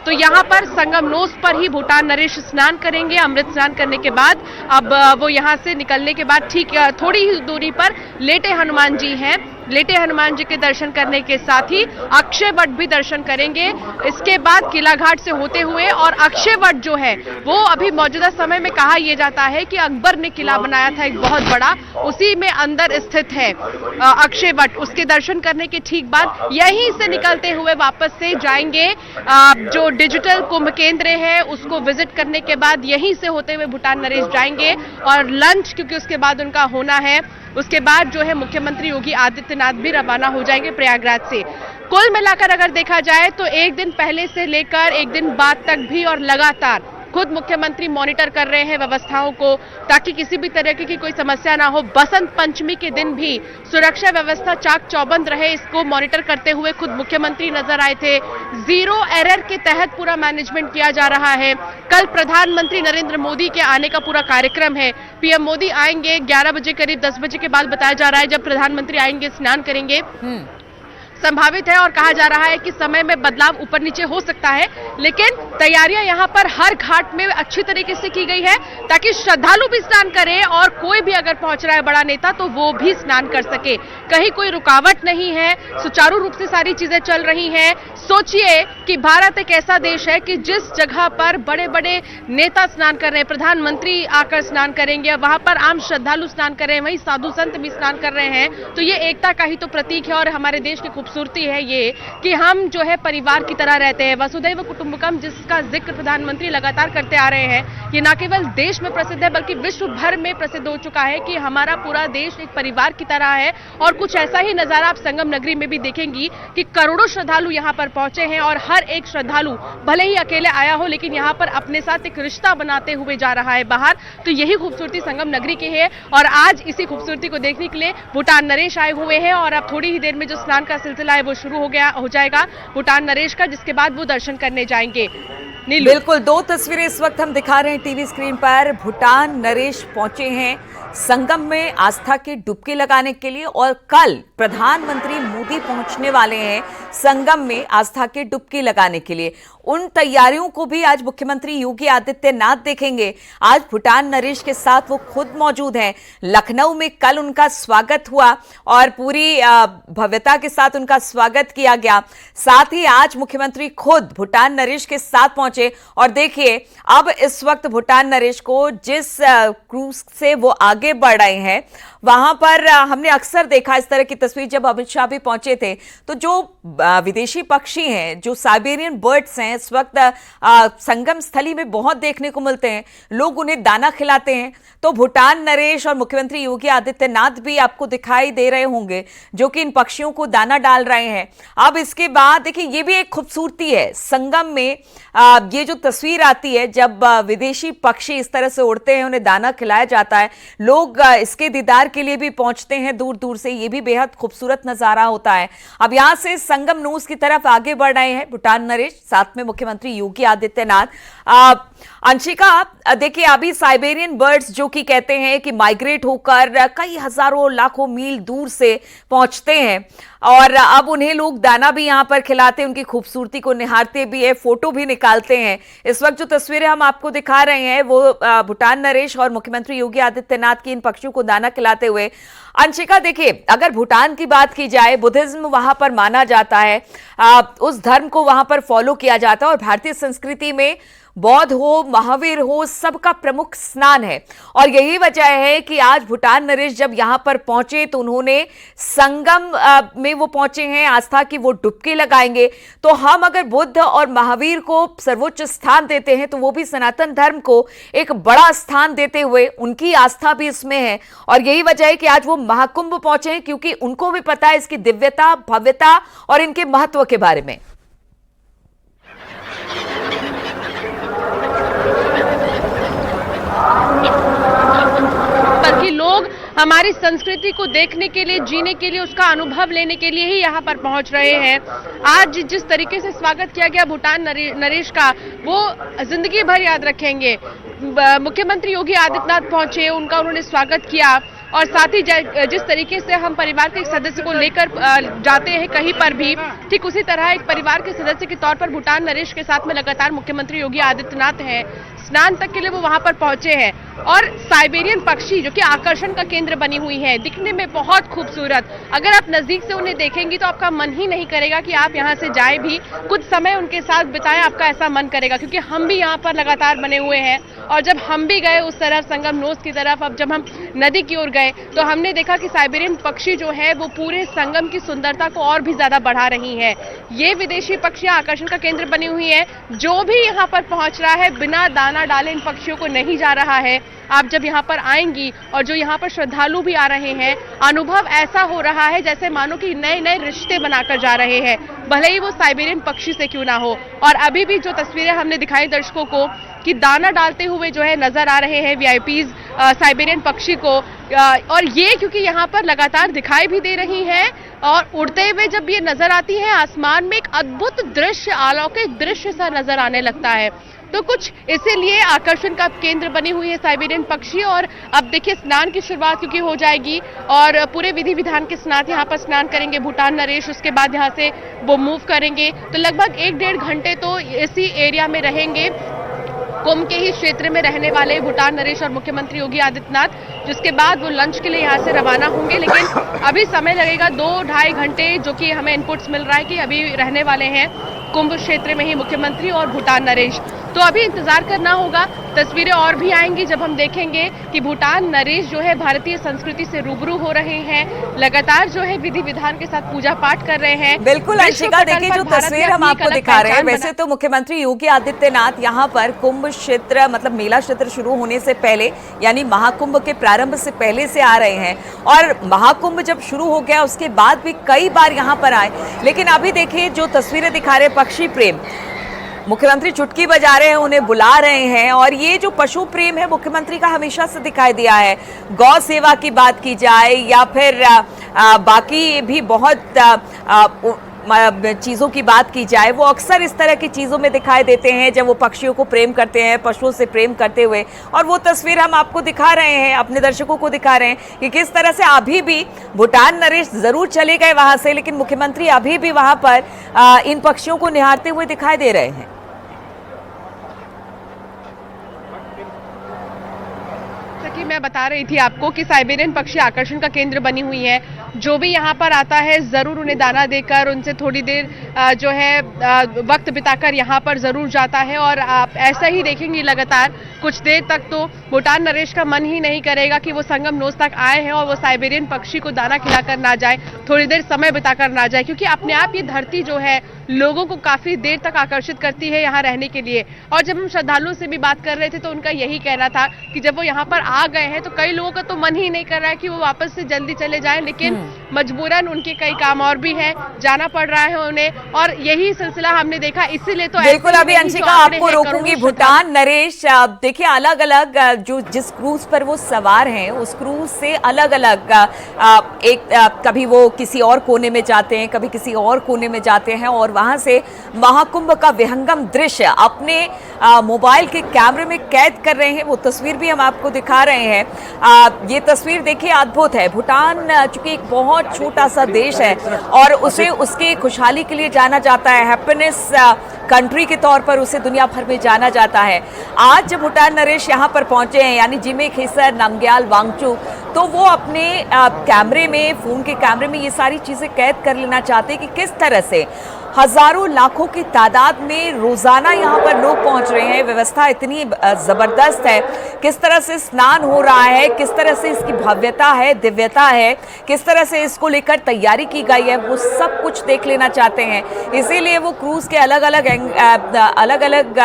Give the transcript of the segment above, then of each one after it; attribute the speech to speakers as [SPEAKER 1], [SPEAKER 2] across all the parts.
[SPEAKER 1] तो यहाँ पर संगमनोस पर ही भूटान नरेश स्नान करेंगे। अमृत स्नान करने के बाद अब वो यहाँ से निकलने के बाद ठीक थोड़ी ही दूरी पर लेटे हनुमान जी हैं। लेटे हनुमान जी के दर्शन करने के साथ ही अक्षय वट भी दर्शन करेंगे। इसके बाद किला घाट से होते हुए, और अक्षय वट जो है वो अभी मौजूदा समय में कहा यह जाता है कि अकबर ने किला बनाया था एक बहुत बड़ा, उसी में अंदर स्थित है अक्षय वट। उसके दर्शन करने के ठीक बाद यहीं से निकलते हुए वापस से जाएंगे जो डिजिटल कुंभ केंद्र है उसको विजिट करने के बाद यहीं से होते हुए भूटान नरेश जाएंगे और लंच, क्योंकि उसके बाद उनका होना है, उसके बाद जो है मुख्यमंत्री योगी आदित्यनाथ भी रवाना हो जाएंगे प्रयागराज से। कुल मिलाकर अगर देखा जाए तो एक दिन पहले से लेकर एक दिन बाद तक भी और लगातार खुद मुख्यमंत्री मॉनिटर कर रहे हैं व्यवस्थाओं को, ताकि किसी भी तरह की कोई समस्या ना हो। बसंत पंचमी के दिन भी सुरक्षा व्यवस्था चाक चौबंद रहे, इसको मॉनिटर करते हुए खुद मुख्यमंत्री नजर आए थे। जीरो एरर के तहत पूरा मैनेजमेंट किया जा रहा है। कल प्रधानमंत्री नरेंद्र मोदी के आने का पूरा कार्यक्रम है। पीएम मोदी आएंगे 11 बजे, करीब 10 बजे के बाद बताया जा रहा है जब प्रधानमंत्री आएंगे, स्नान करेंगे, संभावित है। और कहा जा रहा है कि समय में बदलाव ऊपर नीचे हो सकता है, लेकिन तैयारियां यहां पर हर घाट में अच्छी तरीके से की गई है ताकि श्रद्धालु भी स्नान करें और कोई भी अगर पहुंच रहा है बड़ा नेता तो वो भी स्नान कर सके। कहीं कोई रुकावट नहीं है, सुचारू रूप से सारी चीजें चल रही हैं। सोचिए कि भारत एक ऐसा देश है कि जिस जगह पर बड़े बड़े नेता स्नान कर रहे हैं, प्रधानमंत्री आकर स्नान करेंगे, वहां पर आम श्रद्धालु स्नान कर रहे हैं, वहीं साधु संत भी स्नान कर रहे हैं, तो ये एकता का ही तो प्रतीक है। और हमारे देश की खूबसूरती है ये कि हम जो है परिवार की तरह रहते हैं, वसुधैव कुटुंबकम, जिसका जिक्र प्रधानमंत्री लगातार करते आ रहे हैं। ये न केवल देश में प्रसिद्ध है बल्कि विश्व भर में प्रसिद्ध हो चुका है कि हमारा पूरा देश एक परिवार की तरह है। और कुछ ऐसा ही नजारा आप संगम नगरी में भी देखेंगी कि करोड़ों श्रद्धालु यहाँ पर पहुंचे हैं और हर एक श्रद्धालु भले ही अकेले आया हो लेकिन यहाँ पर अपने साथ एक रिश्ता बनाते हुए जा रहा है बाहर। तो यही खूबसूरती संगम नगरी की है और आज इसी खूबसूरती को देखने के लिए भूटान नरेश आए हुए हैं। और अब थोड़ी ही देर में जो स्नान का सिलसिला है वो शुरू हो जाएगा भूटान नरेश का, जिसके बाद वो दर्शन करने जाएंगे।
[SPEAKER 2] बिल्कुल, दो तस्वीरें इस वक्त हम दिखा रहे हैं टीवी स्क्रीन पर। भूटान नरेश पहुंचे हैं संगम में आस्था की डुबकी लगाने के लिए और कल प्रधानमंत्री मोदी पहुंचने वाले हैं संगम में आस्था की डुबकी लगाने के लिए। उन तैयारियों को भी आज मुख्यमंत्री योगी आदित्यनाथ देखेंगे। आज भूटान नरेश के साथ वो खुद मौजूद हैं। लखनऊ में कल उनका स्वागत हुआ और पूरी भव्यता के साथ उनका स्वागत किया गया। साथ ही आज मुख्यमंत्री खुद भूटान नरेश के साथ पहुंचे और देखिए अब इस वक्त भूटान नरेश को जिस क्रूज से वो आगे बढ़ रहे हैं वहां पर हमने अक्सर देखा इस तरह की तस्वीर। जब अमित शाह भी पहुंचे थे तो जो विदेशी पक्षी हैं, जो साइबेरियन बर्ड्स हैं, इस वक्त संगम स्थली में बहुत देखने को मिलते हैं। लोग उन्हें दाना खिलाते हैं। तो भूटान नरेश और मुख्यमंत्री योगी आदित्यनाथ भी आपको दिखाई दे रहे होंगे जो कि इन पक्षियों को दाना डाल रहे हैं। अब इसके बाद देखिए ये भी एक खूबसूरती है संगम में। ये जो तस्वीर आती है जब विदेशी पक्षी इस तरह से उड़ते हैं, उन्हें दाना खिलाया जाता है, लोग इसके दीदार के लिए भी पहुंचते हैं दूर दूर से। ये भी बेहद खूबसूरत नजारा होता है। अब यहां से संगम नूस की तरफ आगे बढ़ रहे हैं भूटान नरेश, साथ में मुख्यमंत्री योगी आदित्यनाथ। अंशिका, देखिए अभी साइबेरियन बर्ड्स जो कि कहते हैं कि माइग्रेट होकर कई हजारों लाखों मील दूर से पहुंचते हैं और अब उन्हें लोग दाना भी यहां पर खिलाते हैं, उनकी खूबसूरती को निहारते भी है, फोटो भी निकालते हैं। इस वक्त जो तस्वीरें हम आपको दिखा रहे हैं वो भूटान नरेश और मुख्यमंत्री योगी आदित्यनाथ की इन पक्षियों को दाना खिलाते हुए। अंशिका, देखिए अगर भूटान की बात की जाए, बुद्धिज्म वहां पर माना जाता है, उस धर्म को वहां पर फॉलो किया जाता है और भारतीय संस्कृति में बौद्ध हो, महावीर हो, सबका प्रमुख स्नान है। और यही वजह है कि आज भूटान नरेश जब यहां पर पहुंचे तो उन्होंने संगम में वो पहुंचे हैं, आस्था की वो डुबकी लगाएंगे। तो हम अगर बुद्ध और महावीर को सर्वोच्च स्थान देते हैं तो वो भी सनातन धर्म को एक बड़ा स्थान देते हुए उनकी आस्था भी इसमें है। और यही वजह है कि आज वो महाकुंभ पहुंचे हैं क्योंकि उनको भी पता है इसकी दिव्यता, भव्यता और इनके महत्व के बारे में।
[SPEAKER 1] बल्कि लोग हमारी संस्कृति को देखने के लिए, जीने के लिए, उसका अनुभव लेने के लिए ही यहाँ पर पहुंच रहे हैं। आज जिस तरीके से स्वागत किया गया भूटान नरेश का वो जिंदगी भर याद रखेंगे। मुख्यमंत्री योगी आदित्यनाथ पहुंचे, उन्होंने स्वागत किया और साथ ही जिस तरीके से हम परिवार के एक सदस्य को लेकर जाते हैं कहीं पर भी, ठीक उसी तरह एक परिवार के सदस्य के तौर पर भूटान नरेश के साथ में लगातार मुख्यमंत्री योगी आदित्यनाथ हैं। स्नान तक के लिए वो वहां पर पहुंचे हैं और साइबेरियन पक्षी जो कि आकर्षण का केंद्र बनी हुई है, दिखने में बहुत खूबसूरत, अगर आप नजदीक से उन्हें देखेंगी तो आपका मन ही नहीं करेगा कि आप यहां से जाएं, भी कुछ समय उनके साथ बिताएं, आपका ऐसा मन करेगा। क्योंकि हम भी यहाँ पर लगातार बने हुए हैं और जब हम भी गए उस तरफ संगम नोस की तरफ, अब जब हम नदी की ओर गए तो हमने देखा कि साइबेरियन पक्षी जो है वो पूरे संगम की सुंदरता को और भी ज्यादा बढ़ा रही है। ये विदेशी पक्षियां आकर्षण का केंद्र बनी हुई है। जो भी यहाँ पर पहुंच रहा है बिना दाना डाले इन पक्षियों को नहीं जा रहा है। आप जब यहाँ पर आएंगी और जो यहाँ पर श्रद्धालु भी आ रहे हैं, अनुभव ऐसा हो रहा है जैसे मानो कि नए नए रिश्ते बनाकर जा रहे हैं, भले ही वो साइबेरियन पक्षी से क्यों ना हो। और अभी भी जो तस्वीरें हमने दिखाई दर्शकों को कि दाना डालते हुए जो है नजर आ रहे हैं वीआईपीज साइबेरियन पक्षी को, और ये क्योंकि यहाँ पर लगातार दिखाई भी दे रही हैं और उड़ते हुए जब ये नजर आती है आसमान में एक अद्भुत दृश्य, अलौकिक दृश्य सा नजर आने लगता है। तो कुछ इसीलिए आकर्षण का केंद्र बनी हुई है साइबेरियन पक्षी। और अब देखिए स्नान की शुरुआत क्योंकि हो जाएगी और पूरे विधि विधान के साथ यहाँ पर स्नान करेंगे भूटान नरेश, उसके बाद यहाँ से वो मूव करेंगे तो लगभग 1-1.5 घंटे तो इसी एरिया में रहेंगे, कुंभ के ही क्षेत्र में रहने वाले भूटान नरेश और मुख्यमंत्री योगी आदित्यनाथ, जिसके बाद वो लंच के लिए यहाँ से रवाना होंगे। लेकिन अभी समय लगेगा 2-2.5 घंटे, जो कि हमें इनपुट्स मिल रहा है कि अभी रहने वाले हैं कुंभ क्षेत्र में ही मुख्यमंत्री और भूटान नरेश। तो अभी इंतजार करना होगा, तस्वीरें और भी आएंगी जब हम देखेंगे कि भूटान नरेश जो है भारतीय संस्कृति से रूबरू हो रहे हैं, लगातार जो है विधि विधान के साथ पूजा पाठ कर रहे हैं।
[SPEAKER 2] बिल्कुल अंशिका, देखिए जो तस्वीर हम आपको दिखा रहे हैं, वैसे तो मुख्यमंत्री योगी आदित्यनाथ यहाँ पर कुंभ क्षेत्र मतलब मेला क्षेत्र शुरू होने से पहले यानी महाकुंभ के प्रारंभ से पहले से आ रहे हैं और महाकुंभ जब शुरू हो गया उसके बाद भी कई बार यहाँ पर आए। लेकिन अभी देखिए जो तस्वीरें दिखा रहे पक्षी प्रेम, मुख्यमंत्री चुटकी बजा रहे हैं, उन्हें बुला रहे हैं और ये जो पशु प्रेम है मुख्यमंत्री का हमेशा से दिखाई दिया है। गौ सेवा की बात की जाए या फिर बाकी भी बहुत चीज़ों की बात की जाए, वो अक्सर इस तरह की चीज़ों में दिखाई देते हैं जब वो पक्षियों को प्रेम करते हैं, पशुओं से प्रेम करते हुए। और वो तस्वीर हम आपको दिखा रहे हैं, अपने दर्शकों को दिखा रहे हैं कि किस तरह से अभी भी भूटान नरेश जरूर चले गए वहाँ से, लेकिन मुख्यमंत्री अभी भी वहाँ पर इन पक्षियों को निहारते हुए दिखाई दे रहे हैं।
[SPEAKER 1] कि मैं बता रही थी आपको कि साइबेरियन पक्षी आकर्षण का केंद्र बनी हुई है। जो भी यहाँ पर आता है जरूर उन्हें दाना देकर उनसे थोड़ी देर जो है वक्त बिताकर यहाँ पर जरूर जाता है। और आप ऐसा ही देखेंगे लगातार कुछ देर तक तो भूटान नरेश का मन ही नहीं करेगा कि वो संगम नोस तक आए हैं और वो साइबेरियन पक्षी को दाना खिलाकर ना जाए, थोड़ी देर समय बिताकर ना जाए, क्योंकि अपने आप ये धरती जो है लोगों को काफी देर तक आकर्षित करती है यहाँ रहने के लिए। और जब हम श्रद्धालुओं से भी बात कर रहे थे तो उनका यही कहना था कि जब वो यहाँ पर आ गए हैं तो कई लोगों का तो मन ही नहीं कर रहा है कि वो वापस से जल्दी चले जाएं, लेकिन मजबूरन उनके कई काम और भी है, जाना पड़ रहा है उन्हें। और यही सिलसिला हमने देखा, इसीलिए तो
[SPEAKER 2] बिल्कुल अभी अंशिका आपको रोकूंगी। भूटान नरेश देखिए अलग अलग जो जिस क्रूज पर वो सवार हैं उस क्रूज से अलग अलग एक कभी वो किसी और कोने में जाते हैं, कभी किसी और कोने में जाते हैं और वहां से महाकुंभ का विहंगम दृश्य अपने मोबाइल के कैमरे में कैद कर रहे हैं। वो तस्वीर भी हम आपको दिखा रहे हैं। ये तस्वीर देखिए अद्भुत है। भूटान चूंकि एक बहुत छोटा सा देश है और उसे उसके खुशहाली के लिए जाना जाता है, हैप्पीनेस कंट्री के तौर पर उसे दुनिया भर में जाना जाता है। आज जब भूटान नरेश यहाँ पर पहुंचे हैं यानी जिमे खेसर नामग्याल वांगचुक, तो वो अपने कैमरे में, फोन के कैमरे में ये सारी चीजें कैद कर लेना चाहते हैं कि किस तरह से हजारों लाखों की तादाद में रोजाना यहाँ पर लोग पहुंच रहे हैं। व्यवस्था इतनी जबरदस्त है, किस तरह से स्नान हो रहा है, किस तरह से इसकी भव्यता है, दिव्यता है, किस तरह से इसको लेकर तैयारी की गई है, वो सब कुछ देख लेना चाहते हैं। इसीलिए वो क्रूज के अलग अलग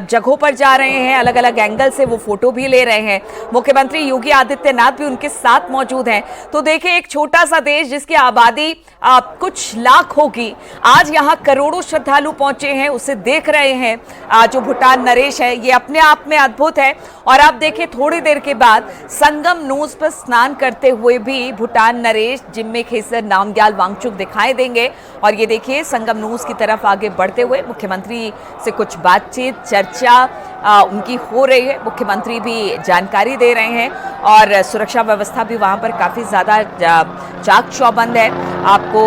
[SPEAKER 2] जगहों पर जा रहे हैं, अलग अलग एंगल से वो फोटो भी ले रहे हैं। मुख्यमंत्री योगी आदित्यनाथ भी उनके साथ मौजूद हैं। तो देखिए एक छोटा सा देश जिसकी आबादी कुछ लाख होगी, आज यहाँ करोड़ों श्रद्धालु पहुंचे हैं, उसे देख रहे हैं। जो भूटान नरेश है ये अपने आप में अद्भुत है। और आप देखिए थोड़ी देर के बाद संगम नोस पर स्नान करते हुए भी भूटान नरेश जिम्मे खेसर नामग्याल वांगचुक दिखाई देंगे। और ये देखिए संगम नोस की तरफ आगे बढ़ते हुए मुख्यमंत्री से कुछ बातचीत चर्चा उनकी हो रही है, मुख्यमंत्री भी जानकारी दे रहे हैं। और सुरक्षा व्यवस्था भी वहां पर काफी ज्यादा चाक चौबंद है। आपको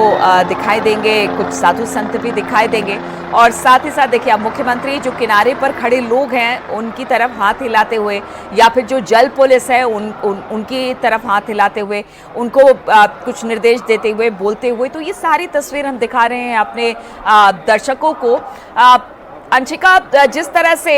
[SPEAKER 2] दिखाई देंगे, कुछ साधु संत भी दिखाई देंगे और साथ ही साथ देखिए अब मुख्यमंत्री जो किनारे पर खड़े लोग हैं उनकी तरफ हाथ हिलाते हुए या फिर जो जल पुलिस है उनकी तरफ हाथ हिलाते हुए उनको कुछ निर्देश देते हुए बोलते हुए, तो ये सारी तस्वीर हम दिखा रहे हैं अपने दर्शकों को। अंशिका, जिस तरह से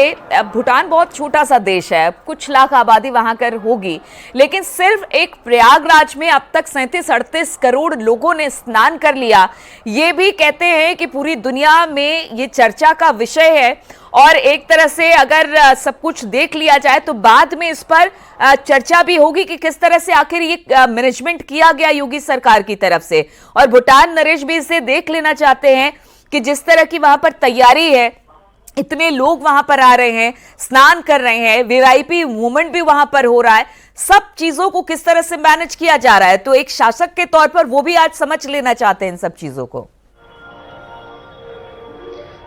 [SPEAKER 2] भूटान बहुत छोटा सा देश है, कुछ लाख आबादी वहां कर होगी, लेकिन सिर्फ एक प्रयागराज में अब तक 37-38 करोड़ लोगों ने स्नान कर लिया। ये भी कहते हैं कि पूरी दुनिया में ये चर्चा का विषय है और एक तरह से अगर सब कुछ देख लिया जाए तो बाद में इस पर चर्चा भी होगी कि किस तरह से आखिर ये मैनेजमेंट किया गया योगी सरकार की तरफ से। और भूटान नरेश भी इसे देख लेना चाहते हैं कि जिस तरह की वहां पर तैयारी है, इतने लोग वहां पर आ रहे हैं, स्नान कर रहे हैं, वीआईपी मूवमेंट भी वहां पर हो रहा है, सब चीजों को किस तरह से मैनेज किया जा रहा है, तो एक शासक के तौर पर वो भी आज समझ लेना चाहते हैं इन सब चीजों को।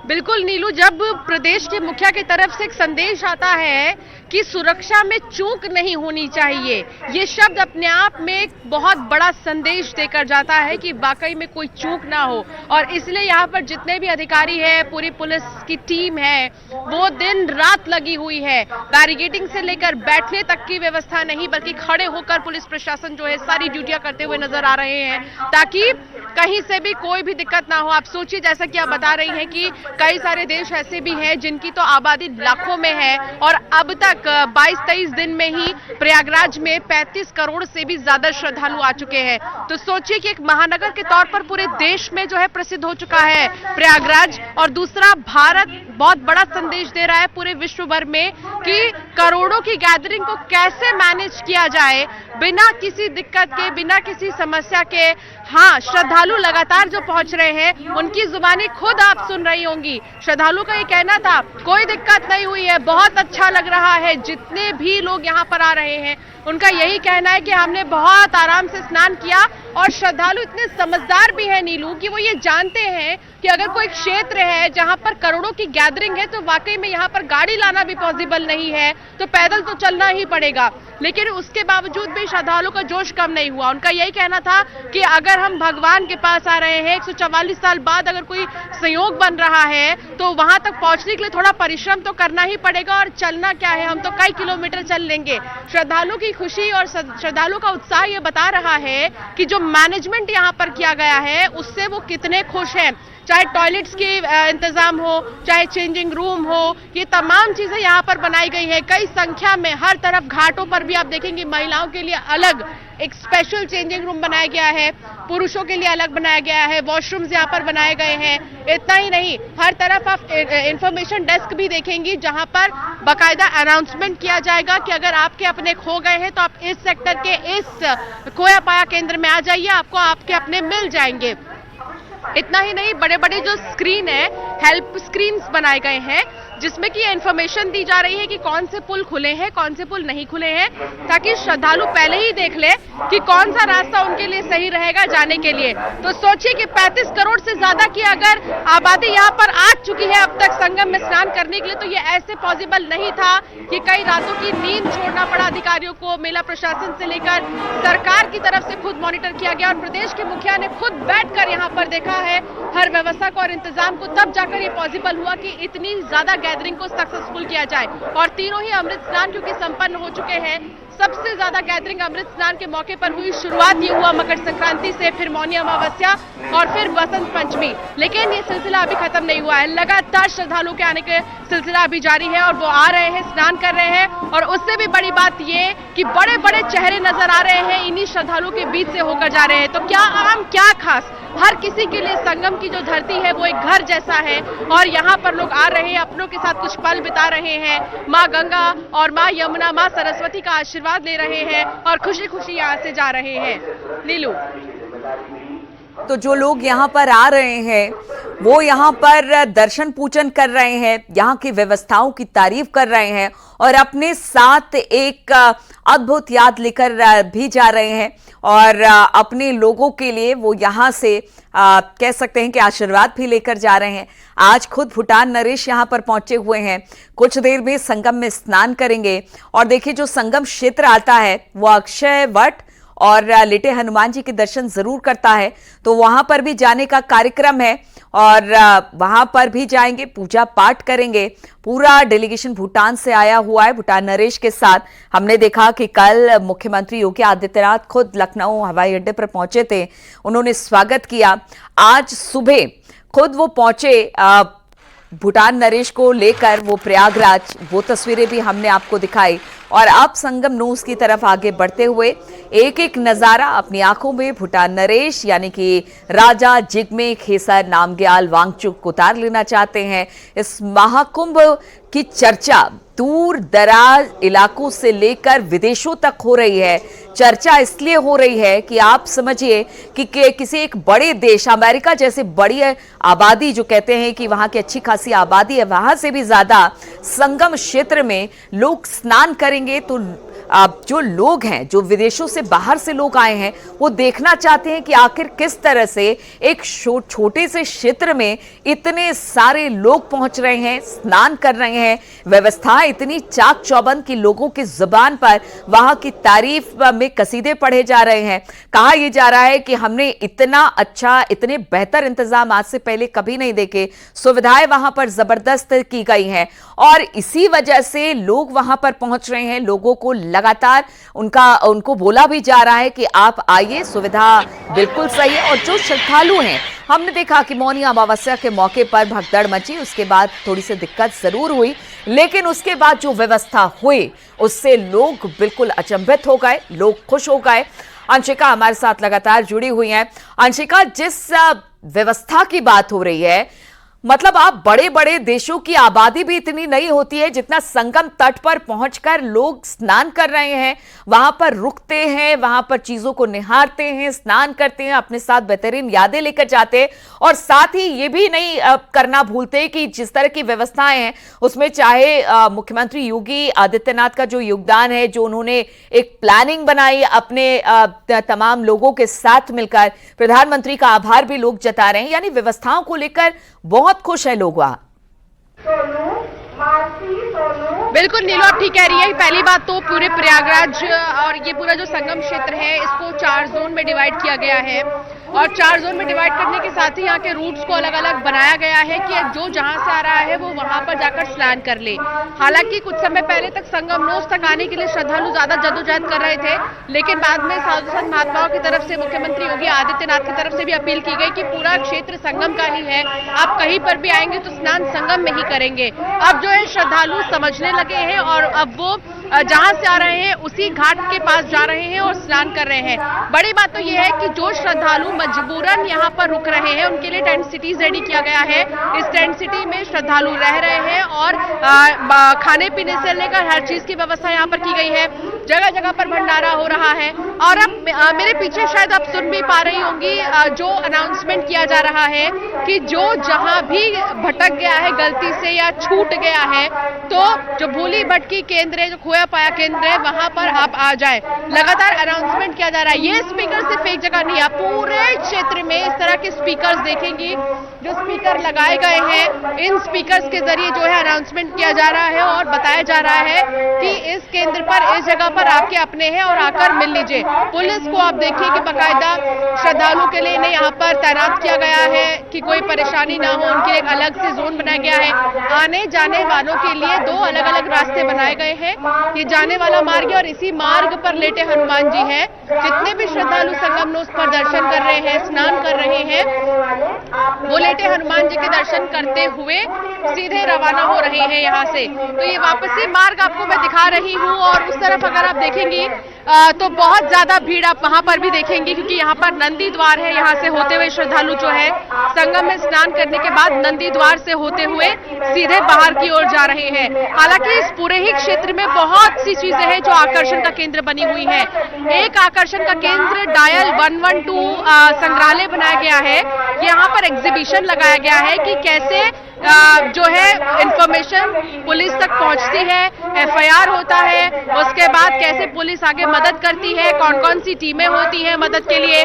[SPEAKER 1] बिल्कुल नीलू, जब प्रदेश के मुखिया की तरफ से एक संदेश आता है कि सुरक्षा में चूक नहीं होनी चाहिए, ये शब्द अपने आप में एक बहुत बड़ा संदेश देकर जाता है कि वाकई में कोई चूक ना हो। और इसलिए यहाँ पर जितने भी अधिकारी हैं, पूरी पुलिस की टीम है, वो दिन रात लगी हुई है। बैरिकेडिंग से लेकर बैठने तक की व्यवस्था नहीं, बल्कि खड़े होकर पुलिस प्रशासन जो है सारी ड्यूटियां करते हुए नजर आ रहे हैं ताकि कहीं से भी कोई भी दिक्कत ना हो। आप सोचिए, जैसा कि आप बता रही हैं कि कई सारे देश ऐसे भी हैं जिनकी तो आबादी लाखों में है और अब तक 22-23 दिन में ही प्रयागराज में 35 करोड़ से भी ज्यादा श्रद्धालु आ चुके हैं। तो सोचिए कि एक महानगर के तौर पर पूरे देश में जो है प्रसिद्ध हो चुका है प्रयागराज, और दूसरा भारत बहुत बड़ा संदेश दे रहा है पूरे विश्व भर में कि करोड़ों की गैदरिंग को कैसे मैनेज किया जाए बिना किसी दिक्कत के, बिना किसी समस्या के। हाँ, श्रद्धालु लगातार जो पहुंच रहे हैं उनकी जुबानी खुद आप सुन रही होंगी। श्रद्धालु का ये कहना था कोई दिक्कत नहीं हुई है, बहुत अच्छा लग रहा है। जितने भी लोग यहाँ पर आ रहे हैं उनका यही कहना है कि हमने बहुत आराम से स्नान किया। और श्रद्धालु इतने समझदार भी है नीलू कि वो ये जानते हैं कि अगर कोई क्षेत्र है जहां पर करोड़ों की गैदरिंग है तो वाकई में यहाँ पर गाड़ी लाना भी पॉसिबल नहीं है, तो पैदल तो चलना ही पड़ेगा। लेकिन उसके बावजूद भी श्रद्धालु का जोश कम नहीं हुआ। उनका यही कहना था कि अगर हम भगवान के पास आ रहे हैं, 144 साल बाद अगर कोई संयोग बन रहा है तो वहां तक पहुंचने के लिए थोड़ा परिश्रम तो करना ही पड़ेगा, और चलना क्या है, हम तो कई किलोमीटर चल लेंगे। श्रद्धालु की खुशी और श्रद्धालु का उत्साह ये बता रहा है कि जो मैनेजमेंट यहाँ पर किया गया है उससे वो कितने खुश हैं। चाहे टॉयलेट्स के इंतजाम हो, चाहे चेंजिंग रूम हो, ये तमाम चीजें यहाँ पर बनाई गई है कई संख्या में। हर तरफ घाटों पर भी आप देखेंगे महिलाओं के लिए अलग एक स्पेशल चेंजिंग रूम बनाया गया है, पुरुषों के लिए अलग बनाया गया है, वॉशरूम्स यहाँ पर बनाए गए हैं। इतना ही नहीं, हर तरफ आप इंफॉर्मेशन डेस्क भी देखेंगी जहाँ पर बाकायदा अनाउंसमेंट किया जाएगा कि अगर आपके अपने खो गए हैं तो आप इस सेक्टर के इस खोया पाया केंद्र में आ जाइए, आपको आपके अपने मिल जाएंगे। इतना ही नहीं, बड़े बड़े जो स्क्रीन है, हेल्प स्क्रीन्स बनाए गए हैं जिसमें कि इंफॉर्मेशन दी जा रही है कि कौन से पुल खुले हैं, कौन से पुल नहीं खुले हैं, ताकि श्रद्धालु पहले ही देख ले कि कौन सा रास्ता उनके लिए सही रहेगा जाने के लिए। तो सोचिए कि 35 करोड़ से ज्यादा की अगर आबादी यहाँ पर आ चुकी है अब तक संगम में स्नान करने के लिए, तो ये ऐसे पॉसिबल नहीं था कि कई रातों की नींद छोड़ना पड़ा अधिकारियों को। मेला प्रशासन से लेकर सरकार की तरफ से खुद मॉनिटर किया गया और प्रदेश के मुखिया ने खुद बैठकर यहाँ पर देखा है हर व्यवस्था को और इंतजाम को, तब जाकर ये पॉसिबल हुआ कि इतनी ज्यादा गैदरिंग को सक्सेसफुल किया जाए। और तीनों ही अमृत स्नान क्योंकि संपन्न हो चुके हैं, सबसे ज्यादा गैदरिंग अमृत स्नान के मौके पर हुई। शुरुआत ये हुआ मकर संक्रांति से, फिर मौनी अमावस्या और फिर बसंत पंचमी। लेकिन ये सिलसिला अभी खत्म नहीं हुआ है, लगातार श्रद्धालुओं के आने के सिलसिला अभी जारी है और वो आ रहे हैं, स्नान कर रहे हैं। और उससे भी बड़ी बात ये कि बड़े बड़े चेहरे नजर आ रहे हैं इन्हीं श्रद्धालुओं के बीच से होकर जा रहे हैं। तो क्या आम क्या खास, हर किसी के लिए संगम की जो धरती है वो एक घर जैसा है और यहाँ पर लोग आ रहे हैं, अपनों के साथ कुछ पल बिता रहे हैं, माँ गंगा और माँ यमुना, माँ सरस्वती का आशीर्वाद ले रहे हैं और खुशी खुशी यहाँ से जा रहे हैं। नीलू।
[SPEAKER 2] तो जो लोग यहाँ पर आ रहे हैं वो यहाँ पर दर्शन पूजन कर रहे हैं, यहाँ की व्यवस्थाओं की तारीफ कर रहे हैं और अपने साथ एक अद्भुत याद लेकर भी जा रहे हैं और अपने लोगों के लिए वो यहाँ से कह सकते हैं कि आशीर्वाद भी लेकर जा रहे हैं। आज खुद भूटान नरेश यहाँ पर पहुंचे हुए हैं, कुछ देर में संगम में स्नान करेंगे और देखिए जो संगम क्षेत्र आता है वो अक्षय वट और लेटे हनुमान जी के दर्शन जरूर करता है, तो वहां पर भी जाने का कार्यक्रम है और वहां पर भी जाएंगे, पूजा पाठ करेंगे। पूरा डेलीगेशन भूटान से आया हुआ है। भूटान नरेश के साथ हमने देखा कि कल मुख्यमंत्री योगी आदित्यनाथ खुद लखनऊ हवाई अड्डे पर पहुंचे थे, उन्होंने स्वागत किया। आज सुबह खुद वो पहुंचे भूटान नरेश को लेकर वो प्रयागराज, वो तस्वीरें भी हमने आपको दिखाई और अब संगम नोस की तरफ आगे बढ़ते हुए एक एक नजारा अपनी आंखों में भूटान नरेश यानी कि राजा जिग्मे खेसर नामग्याल वांगचुक उतार लेना चाहते हैं। इस महाकुंभ की चर्चा दूर दराज इलाकों से लेकर विदेशों तक हो रही है। चर्चा इसलिए हो रही है कि आप समझिए कि किसी एक बड़े देश अमेरिका जैसे बड़ी आबादी, जो कहते हैं कि वहां की अच्छी खासी आबादी है, वहां से भी ज्यादा संगम क्षेत्र में लोग स्नान करेंगे। तो जो लोग हैं, जो विदेशों से बाहर से लोग आए हैं, वो देखना चाहते हैं कि आखिर किस तरह से एक छोटे से क्षेत्र में इतने सारे लोग पहुंच रहे हैं, स्नान कर रहे हैं, व्यवस्थाएं इतनी चाक चौबंद की लोगों की जुबान पर वहां की तारीफ में कसीदे पढ़े जा रहे हैं। कहा यह जा रहा है कि हमने इतना अच्छा, इतने बेहतर इंतजाम आज से पहले कभी नहीं देखे, सुविधाएं वहां पर जबरदस्त की गई हैं और इसी वजह से लोग वहां पर पहुंच रहे हैं। लोगों को लगातार उनको बोला भी जा रहा है कि आप आइए, सुविधा बिल्कुल सही है। और जो श्रद्धालु हैं, हमने देखा कि मौनी अमावस्या के मौके पर भगदड़ मची, उसके बाद थोड़ी सी दिक्कत जरूर हुई, लेकिन उसके बाद जो व्यवस्था हुई उससे लोग बिल्कुल अचंभित हो गए, लोग खुश हो गए। अंशिका हमारे साथ लगातार जुड़ी हुई हैं। अंशिका, जिस व्यवस्था की बात हो रही है, मतलब आप बड़े बड़े देशों की आबादी भी इतनी नहीं होती है जितना संगम तट पर पहुंचकर लोग स्नान कर रहे हैं, वहां पर रुकते हैं, वहां पर चीजों को निहारते हैं, स्नान करते हैं, अपने साथ बेहतरीन यादें लेकर जाते हैं और साथ ही ये भी नहीं करना भूलते कि जिस तरह की व्यवस्थाएं हैं उसमें चाहे मुख्यमंत्री योगी आदित्यनाथ का जो योगदान है, जो उन्होंने एक प्लानिंग बनाई अपने तमाम लोगों के साथ मिलकर, प्रधानमंत्री का आभार भी लोग जता रहे हैं। यानी व्यवस्थाओं को लेकर बहुत खुश है लोग वहां।
[SPEAKER 1] बिल्कुल नीलू, आप ठीक कह रही है। पहली बात तो पूरे प्रयागराज और ये पूरा जो संगम क्षेत्र है इसको 4 जोन में डिवाइड किया गया है और 4 जोन में डिवाइड करने के साथ ही यहाँ के रूट्स को अलग अलग बनाया गया है कि जो जहां से आ रहा है वो वहां पर जाकर स्नान कर ले। हालांकि कुछ समय पहले तक संगम नोस तक आने के लिए श्रद्धालु ज्यादा जद्दोजहद कर रहे थे, लेकिन बाद में साधु संत महात्माओं की तरफ से, मुख्यमंत्री योगी आदित्यनाथ की तरफ से भी अपील की गई कि पूरा क्षेत्र संगम का ही है, आप कहीं पर भी आएंगे तो स्नान संगम में ही करेंगे। अब जो है श्रद्धालु समझने लगे हैं और अब वो जहां से आ रहे हैं उसी घाट के पास जा रहे हैं और स्नान कर रहे हैं। बड़ी बात तो यह है कि जो श्रद्धालु मजबूरन यहाँ पर रुक रहे हैं उनके लिए टेंट सिटीज रेडी किया गया है। इस टेंट सिटी में श्रद्धालु रह रहे हैं और खाने पीने से लेकर हर चीज की व्यवस्था यहाँ पर की गई है। जगह जगह पर भंडारा हो रहा है और अब मेरे पीछे शायद आप सुन भी पा रही होंगी जो अनाउंसमेंट किया जा रहा है कि जो जहां भी भटक गया है गलती से या छूट गया है, तो जो भूली भटकी केंद्र है, जो खोया पाया केंद्र है, वहां पर आप आ जाए। लगातार अनाउंसमेंट किया जा रहा है। ये स्पीकर सिर्फ एक जगह नहीं है, पूरे क्षेत्र में इस तरह के स्पीकर्स देखेंगी, जो स्पीकर लगाए गए हैं। इन स्पीकर्स के जरिए जो है अनाउंसमेंट किया जा रहा है और बताया जा रहा है कि इस केंद्र पर, इस जगह पर आपके अपने हैं और आकर मिल लीजिए। पुलिस को आप देखिए कि बाकायदा श्रद्धालुओं के लिए इन्हें यहाँ पर तैनात किया गया है कि कोई परेशानी ना हो, उनके लिए एक अलग से जोन बनाया गया है। आने जाने वालों के लिए 2 अलग अलग रास्ते बनाए गए हैं। ये जाने वाला मार्ग है और इसी मार्ग पर लेटे हनुमान जी हैं। जितने भी श्रद्धालु संगम नोस पर दर्शन कर रहे हैं, स्नान कर रहे हैं, वो लेटे हनुमान जी के दर्शन करते हुए सीधे रवाना हो रहे हैं यहाँ से। तो ये वापसी मार्ग आपको मैं दिखा रही हूँ और उस तरफ अगर अगर आप देखेंगी तो बहुत ज्यादा भीड़ आप वहां पर भी देखेंगे, क्योंकि यहाँ पर नंदी द्वार है। यहाँ से होते हुए श्रद्धालु जो है संगम में स्नान करने के बाद नंदी द्वार से होते हुए सीधे बाहर की ओर जा रहे हैं। हालांकि इस पूरे ही क्षेत्र में बहुत सी चीजें हैं जो आकर्षण का केंद्र बनी हुई है। एक आकर्षण का केंद्र डायल 112 संग्रहालय बनाया गया है। यहाँ पर एग्जीबिशन लगाया गया है कि कैसे जो है इंफॉर्मेशन पुलिस तक पहुंचती है, एफआईआर होता है, उसके बाद कैसे पुलिस आगे मदद करती है, कौन कौन सी टीमें होती हैं मदद के लिए,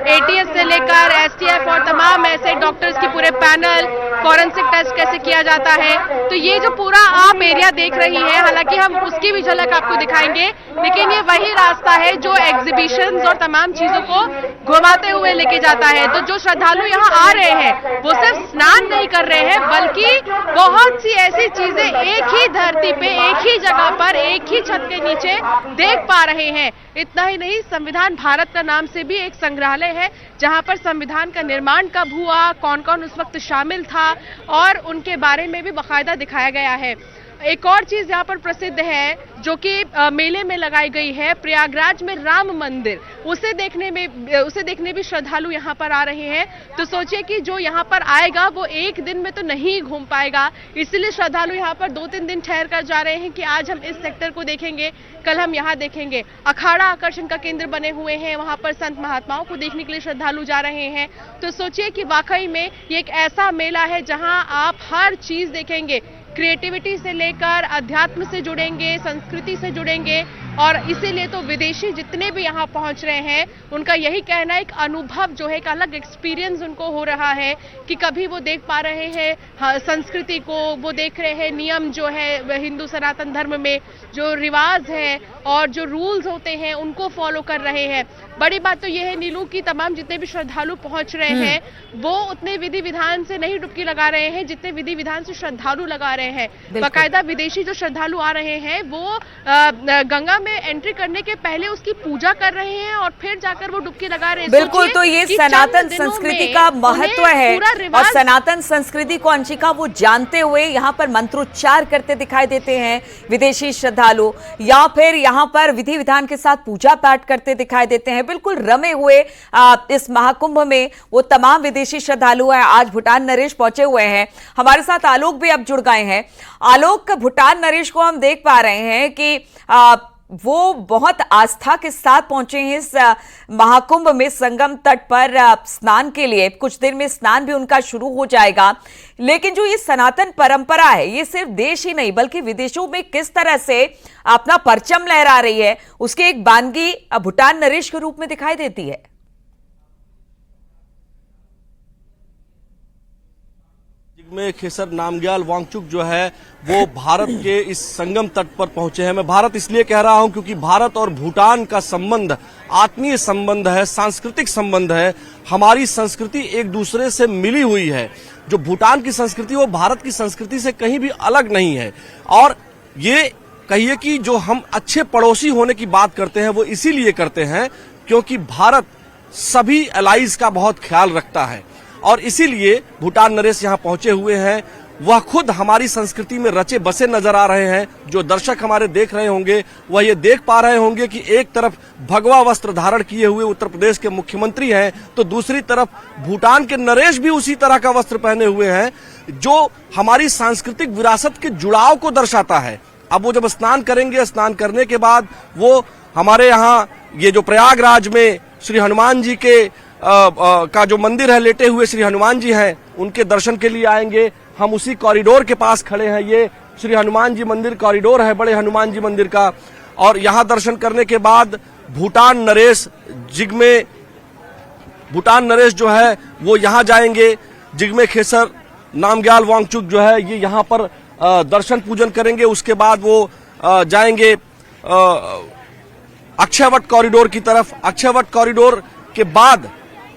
[SPEAKER 1] एटीएस से लेकर एसटीएफ और तमाम ऐसे डॉक्टर्स की पूरे पैनल, फॉरेंसिक टेस्ट कैसे किया जाता है। तो ये जो पूरा आप एरिया देख रही है, हालांकि हम उसकी भी झलक आपको दिखाएंगे, लेकिन ये वही रास्ता है जो एग्जीबिशंस और तमाम चीजों को घुमाते हुए लेके जाता है। तो जो श्रद्धालु यहाँ आ रहे हैं वो सिर्फ स्नान नहीं कर रहे हैं, बल्कि बहुत सी ऐसी चीजें एक ही धरती पे, एक ही जगह पर, एक ही छत के नीचे देख पा रहे हैं। इतना ही नहीं, संविधान भारत का नाम से भी एक संग्रहालय है जहां पर संविधान का निर्माण कब हुआ, कौन कौन उस वक्त शामिल था और उनके बारे में भी बाकायदा दिखाया गया है। एक और चीज यहाँ पर प्रसिद्ध है जो कि मेले में लगाई गई है, प्रयागराज में राम मंदिर, उसे देखने भी श्रद्धालु यहाँ पर आ रहे हैं। तो सोचिए कि जो यहाँ पर आएगा वो एक दिन में तो नहीं घूम पाएगा, इसलिए श्रद्धालु यहाँ पर 2-3 दिन ठहर कर जा रहे हैं कि आज हम इस सेक्टर को देखेंगे, कल हम यहाँ देखेंगे। अखाड़ा आकर्षण का केंद्र बने हुए हैं, वहां पर संत महात्माओं को देखने के लिए श्रद्धालु जा रहे हैं। तो सोचिए कि वाकई में ये एक ऐसा मेला है जहां आप हर चीज देखेंगे, क्रिएटिविटी से लेकर अध्यात्म से जुड़ेंगे, संस्कृति से जुड़ेंगे। और इसीलिए तो विदेशी जितने भी यहाँ पहुंच रहे हैं उनका यही कहना है, एक अनुभव जो है, एक अलग एक्सपीरियंस उनको हो रहा है कि कभी वो देख पा रहे हैं संस्कृति को, वो देख रहे हैं नियम जो है हिंदू सनातन धर्म में जो रिवाज है और जो रूल्स होते हैं उनको फॉलो कर रहे हैं। बड़ी बात तो ये है नीलू की तमाम जितने भी श्रद्धालु पहुंच रहे हैं वो उतने विधि विधान से नहीं डुबकी लगा रहे हैं जितने विधि विधान से श्रद्धालु लगा रहे हैं। बाकायदा विदेशी जो श्रद्धालु आ रहे हैं वो गंगा में एंट्री करने के पहले उसकी पूजा कर रहे हैं और फिर जाकर वो डुबकी लगा रहे हैं।
[SPEAKER 2] बिल्कुल, तो ये सनातन संस्कृति का महत्व है और सनातन संस्कृति को अंशिका वो जानते हुए यहाँ पर मंत्रोच्चार करते दिखाई देते हैं विदेशी श्रद्धालु, या फिर यहाँ पर विधि विधान के साथ पूजा पाठ करते दिखाई देते हैं। बिल्कुल रमे हुए इस महाकुंभ में वो तमाम विदेशी श्रद्धालु हैं। आज भूटान नरेश पहुंचे हुए हैं, हमारे साथ आलोक भी अब जुड़ गए हैं। आलोक, भूटान नरेश को हम देख पा रहे हैं कि वो बहुत आस्था के साथ पहुंचे हैं इस महाकुंभ में संगम तट पर स्नान के लिए। कुछ देर में स्नान भी उनका शुरू हो जाएगा, लेकिन जो ये सनातन परंपरा है ये सिर्फ देश ही नहीं बल्कि विदेशों में किस तरह से अपना परचम लहरा रही है उसकी एक बानगी भूटान नरेश के रूप में दिखाई देती है।
[SPEAKER 3] में खेसर नामग्याल वांगचुक जो है वो भारत के इस संगम तट पर पहुंचे हैं। मैं भारत इसलिए कह रहा हूं क्योंकि भारत और भूटान का संबंध आत्मीय संबंध है, सांस्कृतिक संबंध है। हमारी संस्कृति एक दूसरे से मिली हुई है। जो भूटान की संस्कृति वो भारत की संस्कृति से कहीं भी अलग नहीं है। और ये कहिए कि जो हम अच्छे पड़ोसी होने की बात करते हैं वो इसीलिए करते हैं क्योंकि भारत सभी एलाइज का बहुत ख्याल रखता है और इसीलिए भूटान नरेश यहाँ पहुंचे हुए हैं। वह खुद हमारी संस्कृति में रचे बसे नजर आ रहे हैं। जो दर्शक हमारे देख रहे होंगे वह ये देख पा रहे होंगे कि एक तरफ भगवा वस्त्र धारण किए हुए उत्तर प्रदेश के मुख्यमंत्री हैं तो दूसरी तरफ भूटान के नरेश भी उसी तरह का वस्त्र पहने हुए हैं जो हमारी सांस्कृतिक विरासत के जुड़ाव को दर्शाता है। अब वो जब स्नान करेंगे, स्नान करने के बाद वो हमारे यहाँ ये जो प्रयागराज में श्री हनुमान जी के का जो मंदिर है, लेटे हुए श्री हनुमान जी हैं, उनके दर्शन के लिए आएंगे। हम उसी कॉरिडोर के पास खड़े हैं। ये श्री हनुमान जी मंदिर कॉरिडोर है बड़े हनुमान जी मंदिर का। और यहाँ दर्शन करने के बाद भूटान नरेश जिग्मे भूटान नरेश जो है वो यहाँ जाएंगे। जिग्मे खेसर नामग्याल वांगचुक जो है ये यहाँ पर दर्शन पूजन करेंगे। उसके बाद वो जाएंगे अक्षयवट कॉरिडोर की तरफ। अक्षयवट कॉरिडोर के बाद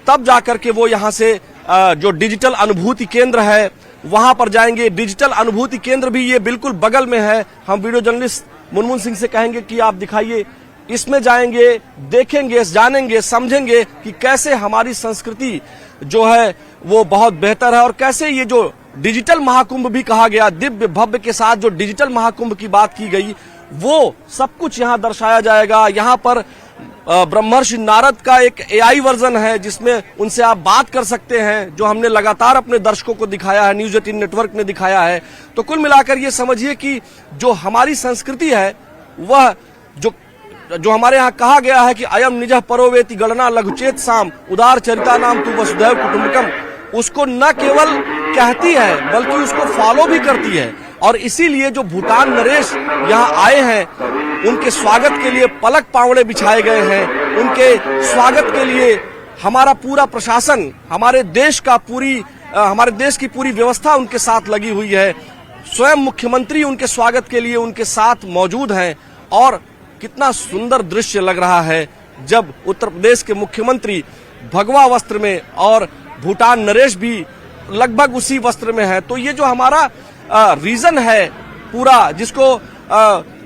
[SPEAKER 3] तब जाकर के वो यहाँ से जो डिजिटल अनुभूति केंद्र है वहां पर जाएंगे। डिजिटल अनुभूति केंद्र भी ये बिल्कुल बगल में है। हम वीडियो जर्नलिस्ट मुनमुन सिंह से कहेंगे कि आप दिखाइए, इसमें जाएंगे, देखेंगे, जानेंगे, समझेंगे कि कैसे हमारी संस्कृति जो है वो बहुत बेहतर है और कैसे ये जो डिजिटल महाकुंभ भी कहा गया, दिव्य भव्य के साथ जो डिजिटल महाकुंभ की बात की गई वो सब कुछ यहाँ दर्शाया जाएगा। यहाँ पर ब्रह्मर्षि नारद का एक AI वर्जन है जिसमें उनसे आप बात कर सकते हैं, जो हमने लगातार अपने दर्शकों को दिखाया है, न्यूज 18 नेटवर्क ने दिखाया है। तो कुल मिलाकर ये समझिए कि जो हमारी संस्कृति है वह जो हमारे यहाँ कहा गया है कि अयम निजः परोवेति गणना लघुचेत साम उदार चरिता नाम तू वसुधैव कुटुंबकम, उसको न केवल कहती है बल्कि उसको फॉलो भी करती है। और इसीलिए जो भूटान नरेश यहाँ आए हैं उनके स्वागत के लिए पलक पावड़े बिछाए गए हैं। उनके स्वागत के लिए हमारा पूरा प्रशासन, हमारे देश की पूरी व्यवस्था उनके साथ लगी हुई है। स्वयं मुख्यमंत्री उनके स्वागत के लिए उनके साथ मौजूद हैं। और कितना सुंदर दृश्य लग रहा है जब उत्तर प्रदेश के मुख्यमंत्री भगवा वस्त्र में और भूटान नरेश भी लगभग उसी वस्त्र में है। तो ये जो हमारा रीजन है पूरा, जिसको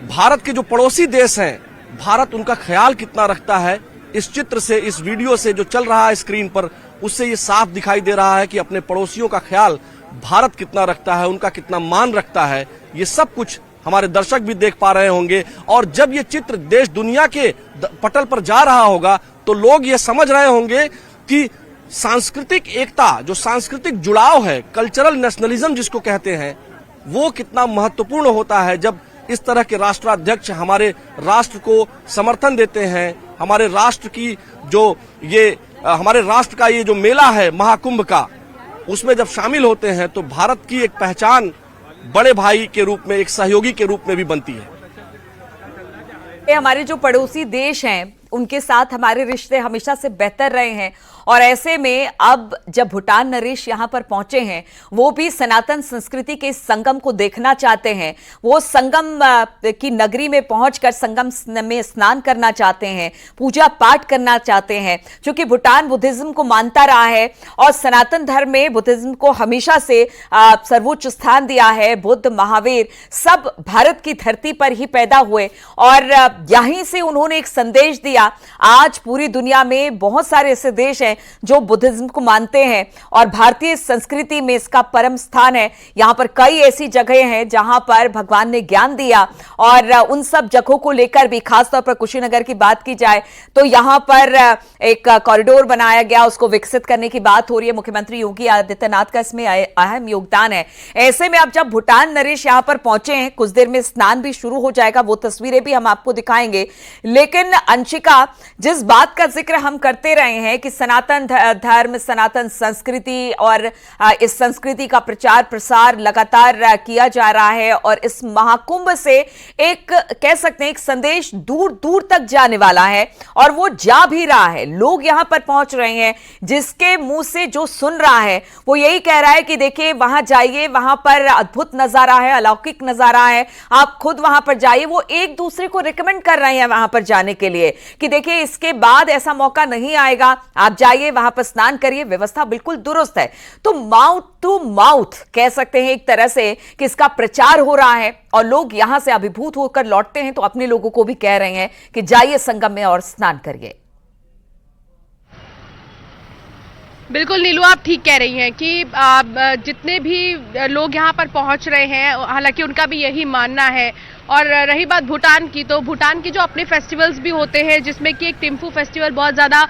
[SPEAKER 3] भारत के जो पड़ोसी देश हैं, भारत उनका ख्याल कितना रखता है, इस चित्र से, इस वीडियो से जो चल रहा है स्क्रीन पर, उससे ये साफ दिखाई दे रहा है कि अपने पड़ोसियों का ख्याल भारत कितना रखता है, उनका कितना मान रखता है। ये सब कुछ हमारे दर्शक भी देख पा रहे होंगे। और जब ये चित्र देश दुनिया के पटल पर जा रहा होगा तो लोग ये समझ रहे होंगे कि सांस्कृतिक एकता, जो सांस्कृतिक जुड़ाव है, कल्चरल नेशनलिज्म जिसको कहते हैं, वो कितना महत्वपूर्ण होता है जब इस तरह के राष्ट्राध्यक्ष हमारे राष्ट्र को समर्थन देते हैं। हमारे राष्ट्र की हमारे राष्ट्र का ये जो मेला है महाकुंभ का, उसमें जब शामिल होते हैं तो भारत की एक पहचान बड़े भाई के रूप में, एक सहयोगी के रूप में भी बनती है।
[SPEAKER 2] हमारे जो पड़ोसी देश हैं उनके साथ हमारे रिश्ते हमेशा से बेहतर रहे हैं। और ऐसे में अब जब भूटान नरेश यहाँ पर पहुंचे हैं, वो भी सनातन संस्कृति के संगम को देखना चाहते हैं। वो संगम की नगरी में पहुंचकर संगम में स्नान करना चाहते हैं, पूजा पाठ करना चाहते हैं, क्योंकि भूटान बुद्धिज्म को मानता रहा है और सनातन धर्म में बुद्धिज्म को हमेशा से सर्वोच्च स्थान दिया है। बुद्ध, महावीर सब भारत की धरती पर ही पैदा हुए और यहीं से उन्होंने एक संदेश दिया। आज पूरी दुनिया में बहुत सारे ऐसे देश हैं जो बुद्धिज्म को मानते हैं और भारतीय संस्कृति में इसका परम स्थान है। यहां पर कई ऐसी जगहें हैं जहां पर भगवान ने ज्ञान दिया और उन सब जगहों को लेकर भी, खासतौर पर कुशीनगर की बात की जाए तो यहां पर एक कॉरिडोर बनाया गया, उसको विकसित करने की बात हो रही है। मुख्यमंत्री योगी आदित्यनाथ का इसमें अहम योगदान है। ऐसे में अब जब भूटान नरेश यहां पर पहुंचे हैं, कुछ देर में स्नान भी शुरू हो जाएगा, वो तस्वीरें भी हम आपको दिखाएंगे। लेकिन अंशिका, जिस बात का जिक्र हम करते रहे हैं कि सनातन धर्म, सनातन संस्कृति और इस संस्कृति का प्रचार प्रसार लगातार किया जा रहा है और इस महाकुंभ से एक कह सकते हैं एक संदेश दूर दूर तक जाने वाला है और वो जा भी रहा है। लोग यहां पर पहुंच रहे हैं, जिसके मुंह से जो सुन रहा है वो यही कह रहा है कि देखिए वहां जाइए, वहां पर अद्भुत नजारा है, अलौकिक नजारा है, आप खुद वहां पर जाइए। वो एक दूसरे को रिकमेंड कर रहे हैं वहां पर जाने के लिए कि देखिए इसके बाद ऐसा मौका नहीं आएगा, आप जाइए, वहां पर स्नान करिए, व्यवस्था बिल्कुल दुरुस्त है। तो माउथ टू माउथ कह सकते हैं एक तरह से कि इसका प्रचार हो रहा है और लोग यहां से अभिभूत होकर लौटते हैं तो अपने लोगों को भी कह रहे हैं कि जाइए संगम में और स्नान करिए।
[SPEAKER 1] बिल्कुल नीलू, आप ठीक कह रही हैं कि जितने भी लोग यहाँ पर पहुंच रहे हैं, हालांकि उनका भी यही मानना है। और रही बात भूटान की, तो भूटान के जो अपने फेस्टिवल्स भी होते हैं, जिसमें कि एक टिम्फू फेस्टिवल बहुत ज़्यादा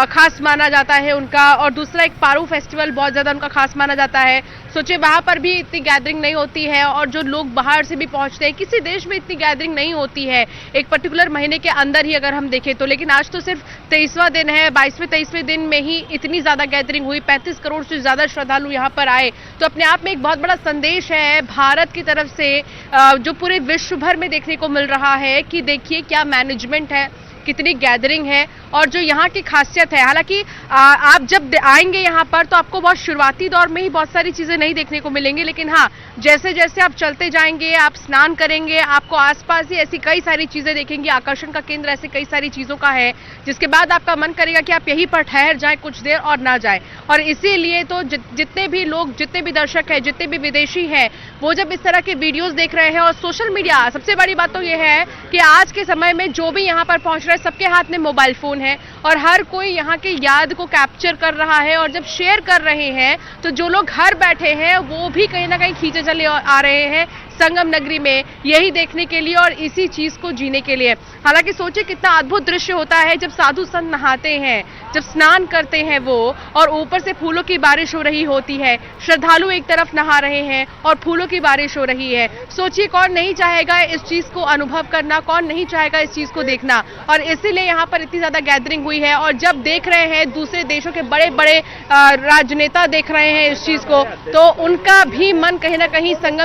[SPEAKER 1] खास माना जाता है उनका, और दूसरा एक पारू फेस्टिवल बहुत ज़्यादा उनका खास माना जाता है। सोचिए वहाँ पर भी इतनी गैदरिंग नहीं होती है और जो लोग बाहर से भी पहुँचते हैं, किसी देश में इतनी गैदरिंग नहीं होती है एक पर्टिकुलर महीने के अंदर ही अगर हम देखें तो। लेकिन आज तो सिर्फ 23वां दिन है, 22वें-23वें दिन में ही इतनी ज़्यादा गैदरिंग हुई, 35 करोड़ से ज़्यादा श्रद्धालु यहाँ पर आए। तो अपने आप में एक बहुत बड़ा संदेश है भारत की तरफ से, जो पूरे विश्व भर में देखने को मिल रहा है कि देखिए क्या मैनेजमेंट है, कितनी गैदरिंग है और जो यहाँ की खासियत है। हालांकि आप जब आएंगे यहाँ पर तो आपको बहुत शुरुआती दौर में ही बहुत सारी चीजें नहीं देखने को मिलेंगी, लेकिन हाँ, जैसे जैसे आप चलते जाएंगे, आप स्नान करेंगे, आपको आसपास ही ऐसी कई सारी चीजें देखेंगे। आकर्षण का केंद्र ऐसे कई सारी चीजों का है जिसके बाद आपका मन करेगा कि आप यहीं पर ठहर जाएं कुछ देर और ना जाएं। और इसीलिए तो जितने भी लोग, जितने भी दर्शक हैं, जितने भी विदेशी हैं, वो जब इस तरह के वीडियोज देख रहे हैं और सोशल मीडिया, सबसे बड़ी बात तो ये है कि आज के समय में जो भी यहाँ पर पहुंच रहे हैं, सबके हाथ में मोबाइल फोन है और हर कोई यहाँ के याद को कैप्चर कर रहा है। और जब शेयर कर रहे हैं तो जो लोग घर बैठे हैं वो भी कहीं ना कहीं खींचे चले आ रहे हैं संगम नगरी में, यही देखने के लिए और इसी चीज को जीने के लिए। हालांकि सोचिए कितना अद्भुत दृश्य होता है जब साधु संत नहाते हैं, जब स्नान करते हैं वो, और ऊपर से फूलों की बारिश हो रही होती है, श्रद्धालु एक तरफ नहा रहे हैं और फूलों की बारिश हो रही है। सोचिए कौन नहीं चाहेगा इस चीज को अनुभव करना, कौन नहीं चाहेगा इस चीज को देखना। और इसीलिए यहाँ पर इतनी ज्यादा गैदरिंग हुई है। और जब देख रहे हैं दूसरे देशों के बड़े बड़े राजनेता देख रहे हैं इस चीज को, तो उनका भी मन कहीं ना कहीं संगम